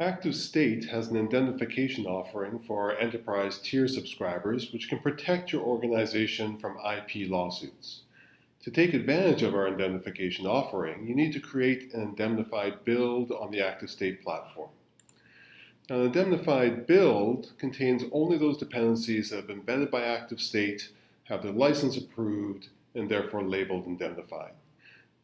ActiveState has an indemnification offering for our enterprise tier subscribers, which can protect your organization from IP lawsuits. To take advantage of our indemnification offering, you need to create an indemnified build on the ActiveState platform. Now, an indemnified build contains only those dependencies that have been vetted by ActiveState, have their license approved, and therefore labeled indemnified.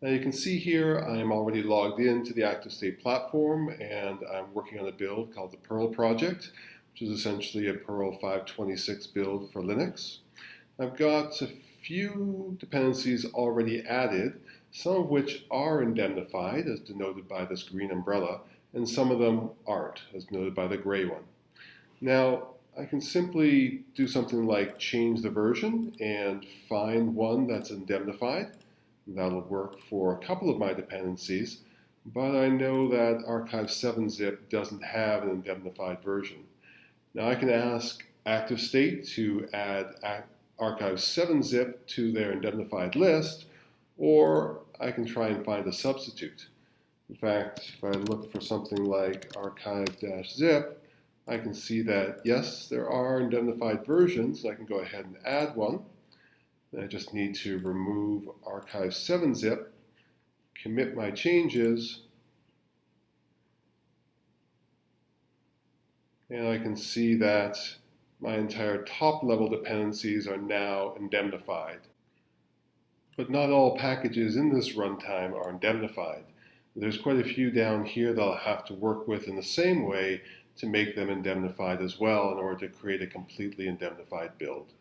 Now you can see here I am already logged into the ActiveState platform and I'm working on a build called the Perl project, which is essentially a Perl 526 build for Linux. I've got a few dependencies already added, some of which are indemnified as denoted by this green umbrella, and some of them aren't as denoted by the gray one. Now I can simply do something like change the version and find one that's indemnified. That'll work for a couple of my dependencies, but I know that archive7-zip doesn't have an indemnified version. Now I can ask ActiveState to add archive7-zip to their indemnified list, or I can try and find a substitute. In fact, if I look for something like archive-zip, I can see that yes, there are indemnified versions. I can go ahead and add one. I just need to remove archive7-zip, commit my changes, and I can see that my entire top level dependencies are now indemnified. But not all packages in this runtime are indemnified. There's quite a few down here that I'll have to work with in the same way to make them indemnified as well in order to create a completely indemnified build.